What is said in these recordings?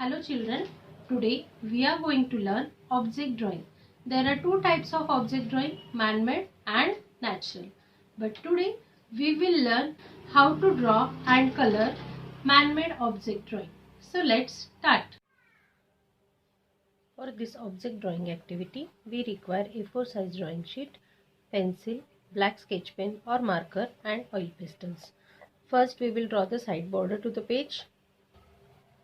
Hello children, today we are going to learn object drawing. There are two types of object drawing, man-made and natural. But today we will learn how to draw and color man-made object drawing. So let's start. For this object drawing activity, we require A4 size drawing sheet, pencil, black sketch pen or marker and oil pastels. First we will draw the side border to the page.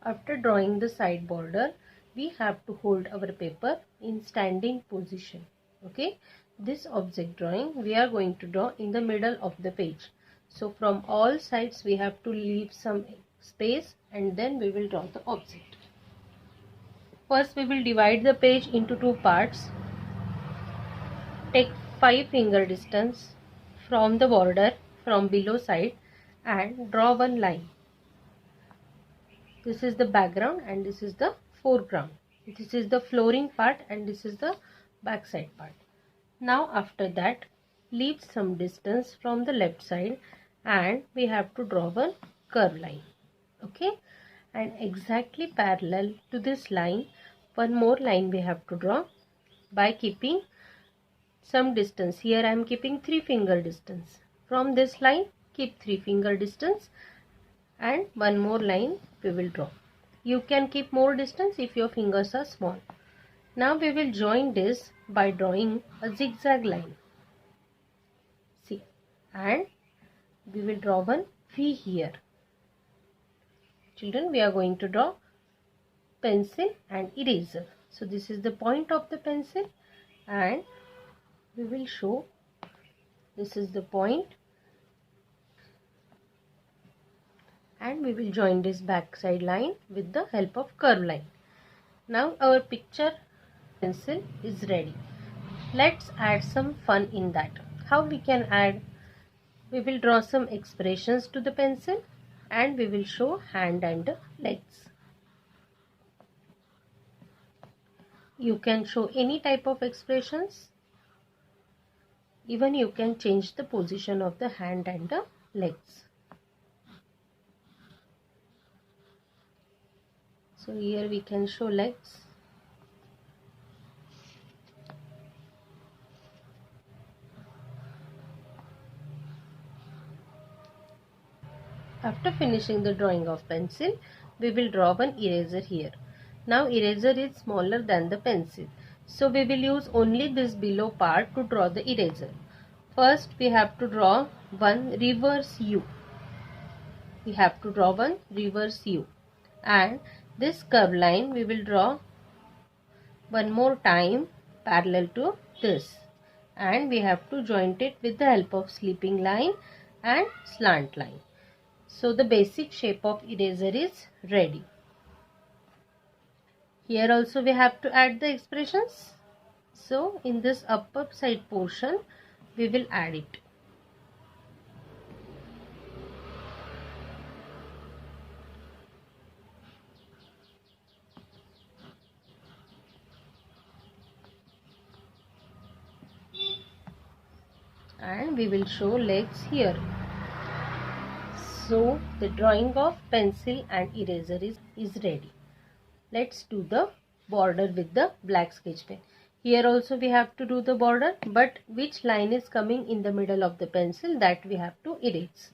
After drawing the side border, we have to hold our paper in standing position. Okay, this object drawing we are going to draw in the middle of the page. So from all sides we have to leave some space and then we will draw the object. First we will divide the page into two parts. Take 5 finger distance from the border from below side and draw one line. This is the background and this is the foreground. This is the flooring part and this is the backside part. Now after that, leave some distance from the left side and we have to draw one curve line. Okay, and exactly parallel to this line, one more line we have to draw by keeping some distance. Here I am keeping 3 finger distance. From this line, keep 3 finger distance and one more line we will draw. You can keep more distance if your fingers are small. Now we will join this by drawing a zigzag line. See, and we will draw one V here. Children, we are going to draw pencil and eraser. So this is the point of the pencil and we will show this is the point. And we will join this backside line with the help of curve line. Now our picture pencil is ready. Let's add some fun in that. How we can add? We will draw some expressions to the pencil and we will show hand and legs. You can show any type of expressions. Even you can change the position of the hand and the legs. So here we can show legs. After finishing the drawing of pencil, we will draw one eraser here. Now eraser is smaller than the pencil. So we will use only this below part to draw the eraser. First we have to draw one reverse U. We have to draw one reverse U. And this curve line we will draw one more time parallel to this, and we have to join it with the help of sleeping line and slant line. So the basic shape of eraser is ready. Here also we have to add the expressions. So in this upper side portion we will add it. And we will show legs here. So the drawing of pencil and eraser is ready. Let's do the border with the black sketch pen. Here also we have to do the border, but which line is coming in the middle of the pencil, that we have to erase.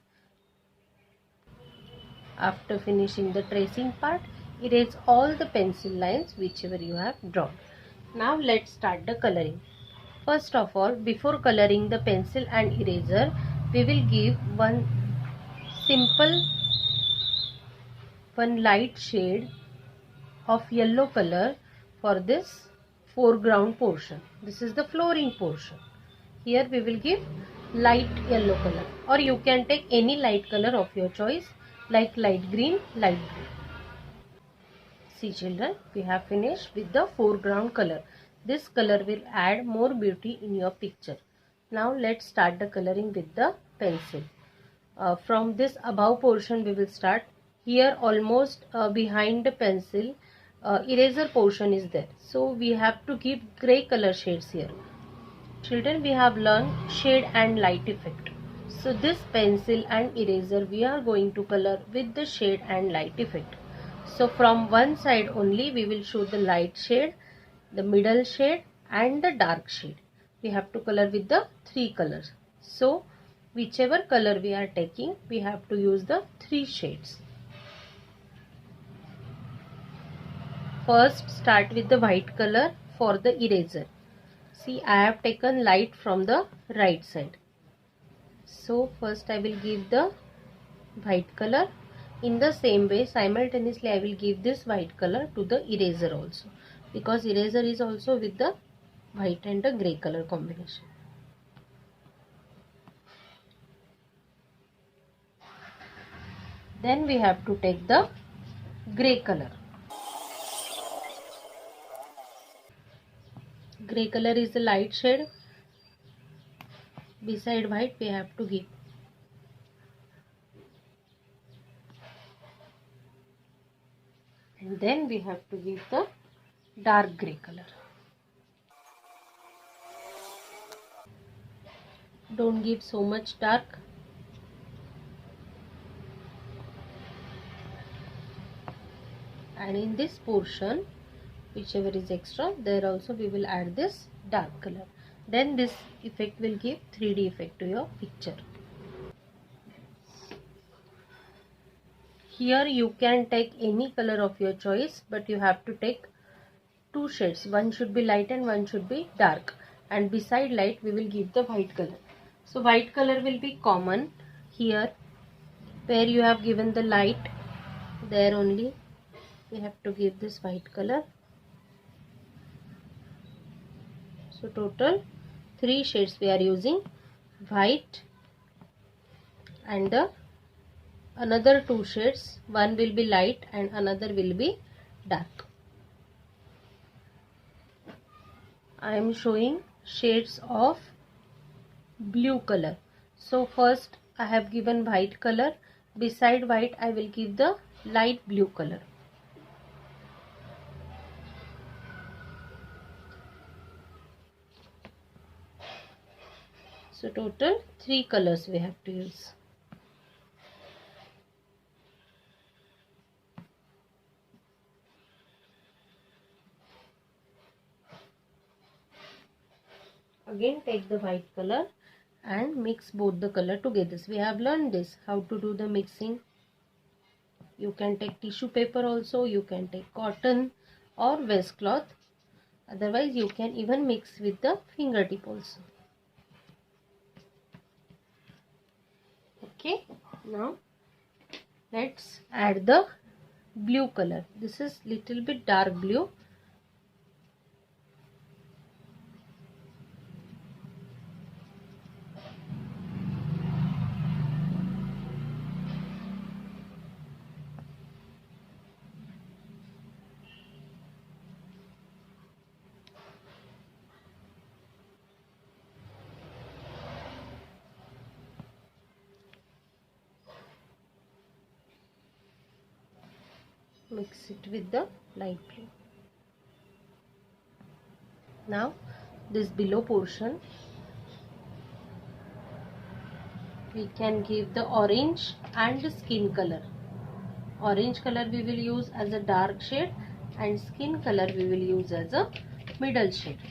After finishing the tracing part, erase all the pencil lines whichever you have drawn. Now let's start the coloring. First of all, before coloring the pencil and eraser, we will give one light shade of yellow color for this foreground portion. This is the flooring portion. Here we will give light yellow color, or you can take any light color of your choice, like light green, light blue. See children, we have finished with the foreground color. This color will add more beauty in your picture. Now let's start the coloring with the pencil. From this above portion we will start. Here almost behind the pencil eraser portion is there. So we have to give grey color shades here. Children, we have learned shade and light effect. So this pencil and eraser we are going to color with the shade and light effect. So from one side only we will show the light shade, the middle shade and the dark shade. We have to color with the 3 colors. So whichever color we are taking, we have to use the 3 shades. First start with the white color for the eraser. See, I have taken light from the right side. So first I will give the white color. In the same way, simultaneously I will give this white color to the eraser also, because eraser is also with the white and the grey color combination. Then we have to take the grey color. Grey color is the light shade. Beside white we have to give. And then we have to give the dark grey color. Don't give so much dark. And in this portion, whichever is extra, there also we will add this dark color. Then this effect will give 3D effect to your picture. Here you can take any color of your choice, but you have to take 2 shades. One should be light and one should be dark. And beside light we will give the white color. So white color will be common here. Where you have given the light, there only we have to give this white color. So total 3 shades we are using, white and the another 2 shades. One will be light and another will be dark. I am showing shades of blue color. So first I have given white color. Beside white I will give the light blue color. So total 3 colors we have to use. Again take the white color and mix both the color together. We have learned this, how to do the mixing. You can take tissue paper also, you can take cotton or waste cloth. Otherwise you can even mix with the fingertip also. Okay, now let's add the blue color. This is little bit dark blue. Mix it with the light blue. Now this below portion we can give the orange and the skin color. Orange color we will use as a dark shade and skin color we will use as a middle shade.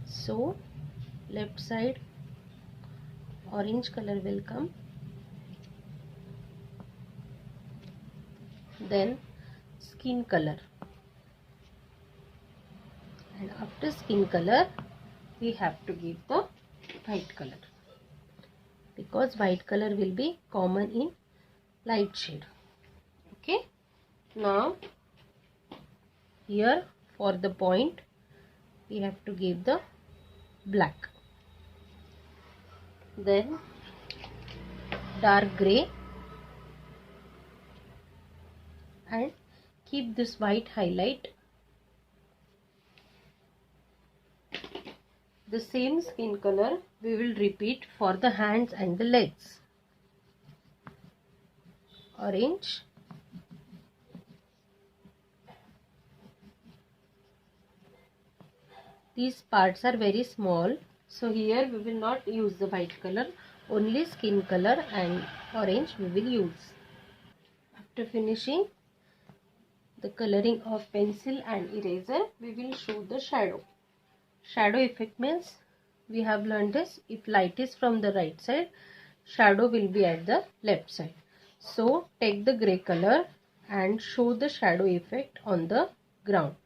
So left side orange color will come, then skin color, and after skin color we have to give the white color, because white color will be common in light shade. Okay, now here for the point we have to give the black, then dark grey, and keep this white highlight. The same skin color we will repeat for the hands and the legs. Orange, these parts are very small, so here we will not use the white color, only skin color and orange we will use. After finishing the coloring of pencil and eraser, we will show the shadow. Shadow effect means we have learned this: if light is from the right side, shadow will be at the left side. So take the grey color and show the shadow effect on the ground.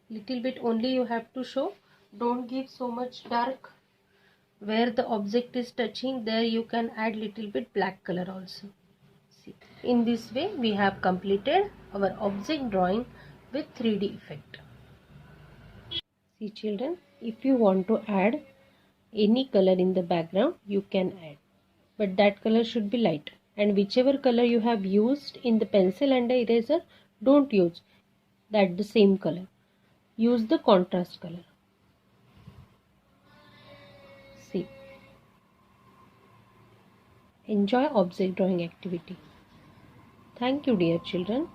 Little bit only you have to show. Don't give so much dark. Where the object is touching, there you can add little bit black color also. See, in this way we have completed our object drawing with 3D effect. See children, if you want to add any color in the background, you can add, but that color should be light, and whichever color you have used in the pencil and the eraser, don't use that the same color. Use the contrast color. See, enjoy object drawing activity. Thank you dear children.